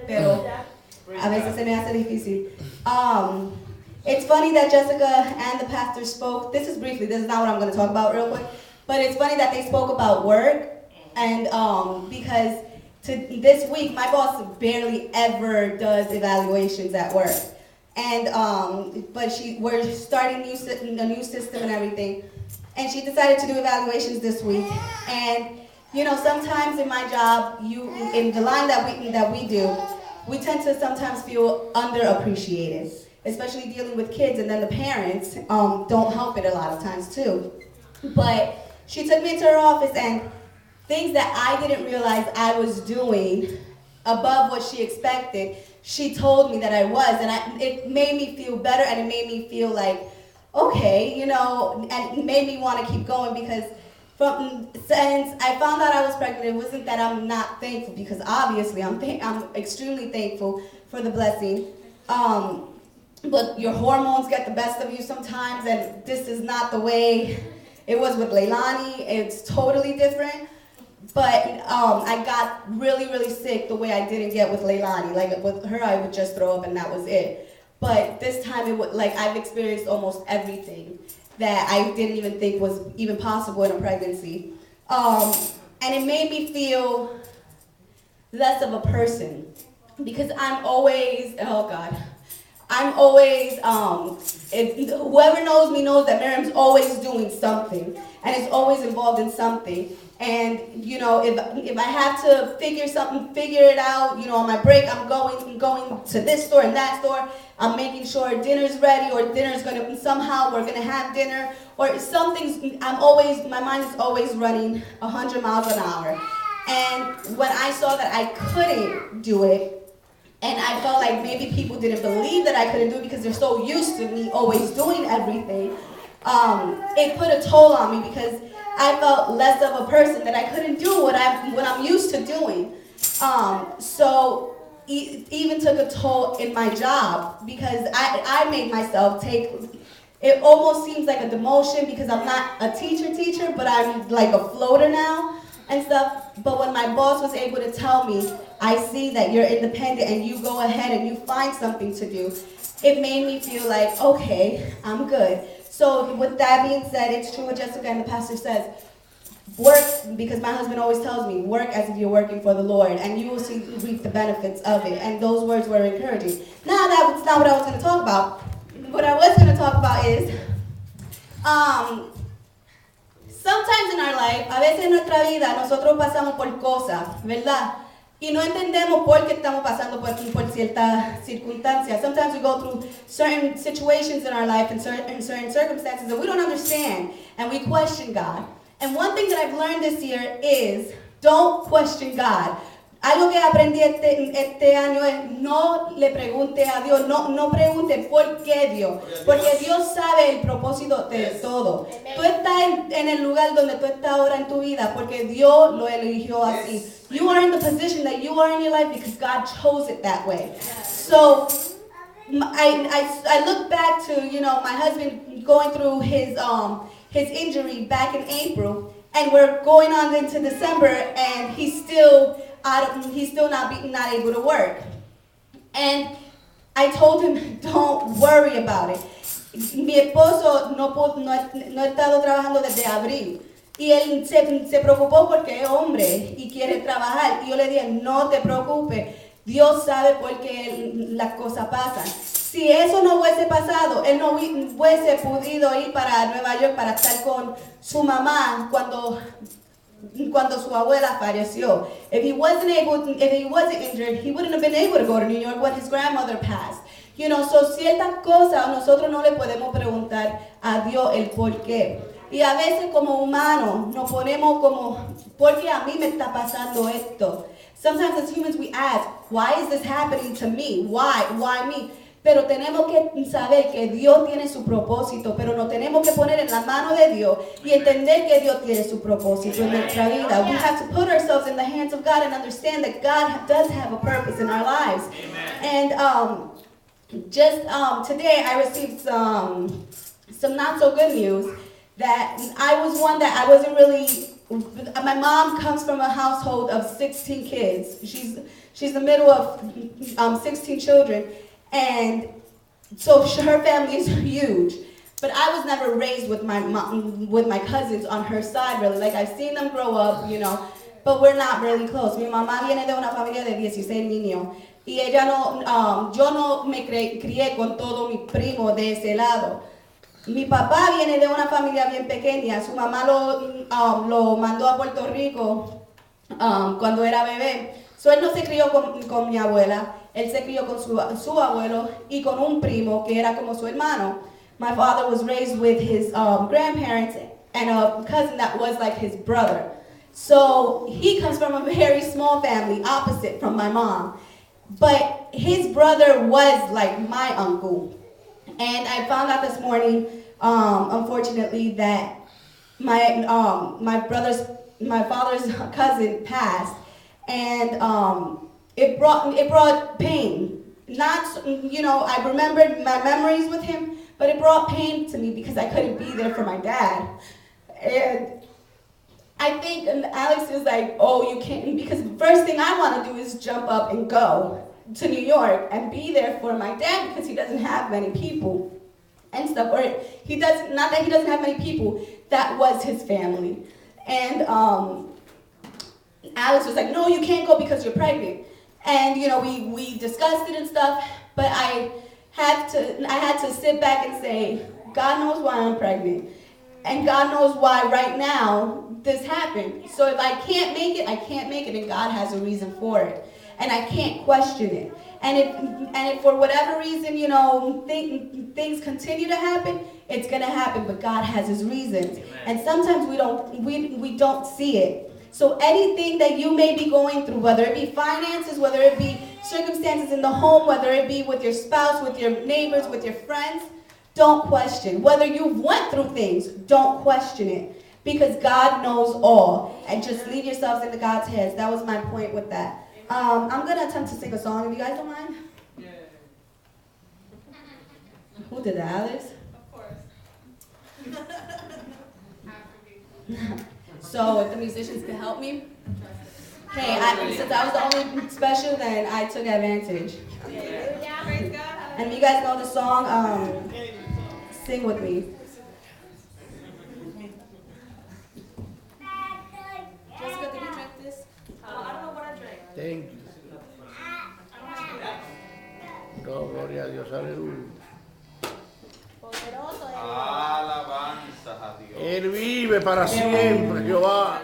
pero a veces se me hace difícil. It's funny that Jessica and the pastor spoke. This is briefly. This is not what I'm going to talk about real quick. But it's funny that they spoke about work, and because this week my boss barely ever does evaluations at work, and but we're starting a new system and everything, and she decided to do evaluations this week. And you know, sometimes in my job, in the line that we do, we tend to sometimes feel underappreciated, especially dealing with kids, and then the parents don't help it a lot of times too. But she took me into her office, and things that I didn't realize I was doing above what she expected, she told me that I was, and it made me feel better, and it made me feel like, okay, you know, and it made me want to keep going, because since I found out I was pregnant, it wasn't that I'm not thankful, because obviously I'm extremely thankful for the blessing. But your hormones get the best of you sometimes, and this is not the way it was with Leilani. It's totally different. But I got really, really sick the way I didn't get with Leilani. Like with her, I would just throw up and that was it. But this time, I've experienced almost everything that I didn't even think was even possible in a pregnancy. And it made me feel less of a person, because I'm always, oh God, whoever knows me knows that Miriam's always doing something, and is always involved in something. And you know, if I have to figure it out, you know, on my break, I'm going to this store and that store. I'm making sure dinner's ready, or dinner's we're gonna have dinner, or something's. My mind is always running 100 miles an hour. And when I saw that I couldn't do it, and I felt like maybe people didn't believe that I couldn't do it because they're so used to me always doing everything, it put a toll on me, because I felt less of a person, that I couldn't do what I'm used to doing. So it even took a toll in my job, because I made myself take, it almost seems like a demotion, because I'm not a teacher, but I'm like a floater now and stuff. But when my boss was able to tell me, I see that you're independent and you go ahead and you find something to do, it made me feel like, okay, I'm good. So with that being said, it's true what Jessica and the pastor says. Work, because my husband always tells me, work as if you're working for the Lord, and you will reap the benefits of it. And those words were encouraging. Now, that's not what I was going to talk about. What I was going to talk about is, sometimes in our life, a veces en nuestra vida, nosotros pasamos por cosas, ¿verdad? Y no entendemos por qué estamos pasando por ciertas circunstancias. Sometimes we go through certain situations in our life and certain circumstances that we don't understand, and we question God. And one thing that I've learned this year is, don't question God. Algo que aprendí este año es, no le pregunte a Dios, no pregunte por qué Dios, porque Dios sabe el propósito de todo. Tú estás en el lugar donde tú estás ahora en tu vida porque Dios lo eligió así. You are in the position that you are in your life because God chose it that way. So I look back to, you know, my husband going through his injury back in April, and we're going on into December, and he's still not able to work. And I told him, don't worry about it. Mi esposo no ha estado trabajando desde abril. Y él se preocupó porque es hombre y quiere trabajar. Y yo le dije, no te preocupes. Dios sabe por qué las cosas pasan. Si eso no hubiese pasado, él no hubiese podido ir para Nueva York para estar con su mamá cuando su abuela falleció. If he wasn't injured, he wouldn't have been able to go to New York when his grandmother passed. You know, so ciertas cosas nosotros no le podemos preguntar a Dios el por qué. Y a veces como humanos nos ponemos como, ¿por qué a mí me está pasando esto? Sometimes as humans we ask, why is this happening to me? Why me? Pero tenemos que saber que Dios tiene su propósito, pero nos tenemos que poner en la mano de Dios y entender que Dios tiene su propósito en nuestra vida. We have to put ourselves in the hands of God and understand that God does have a purpose in our lives. Amen. And today I received some not so good news that I was one that I wasn't really. My mom comes from a household of 16 kids. She's the middle of 16 children, and so her family is huge. But I was never raised with my mom, with my cousins on her side, really. Like, I've seen them grow up, you know, but we're not really close. Mi mamá viene de una familia de 16 niños. Y ella no, yo no me crié con todo mi primo de ese lado. Mi papá viene de una familia bien pequeña. Su mamá lo mandó a Puerto Rico cuando era bebé. So, él no se crió con mi abuela. Él se crió con su abuelo y con un primo que era como su hermano. My father was raised with his grandparents and a cousin that was like his brother. So he comes from a very small family, opposite from my mom. But his brother was like my uncle. And I found out this morning, unfortunately, that my father's cousin passed, and it brought pain. Not, you know, I remembered my memories with him, but it brought pain to me because I couldn't be there for my dad. And I think Alex is like, oh, you can't, because the first thing I want to do is jump up and go to New York and be there for my dad because he doesn't have many people and stuff. Or he doesn't, not that he doesn't have many people, that was his family. And Alex was like, no, you can't go because you're pregnant. And, you know, we discussed it and stuff, but I had to sit back and say, God knows why I'm pregnant. And God knows why right now this happened. So if I can't make it, I can't make it, and God has a reason for it. And I can't question it. And if for whatever reason, you know, things continue to happen, it's gonna happen, but God has his reasons. And sometimes we don't see it. So anything that you may be going through, whether it be finances, whether it be circumstances in the home, whether it be with your spouse, with your neighbors, with your friends, don't question. Whether you've went through things, don't question it. Because God knows all. And just leave yourselves into God's hands. That was my point with that. I'm going to attempt to sing a song, if you guys don't mind. Yeah. Who did that, Alex? Of course. So if the musicians can help me. Hey, since I was the only special, then I took advantage. Yeah. Praise God. And if you guys know the song, sing with me. Jessica, did you drink this? I don't know what I drank. Thank you. No, gloria a Dios, aleluya. Alabanza a Dios. Él vive para siempre, Jehová.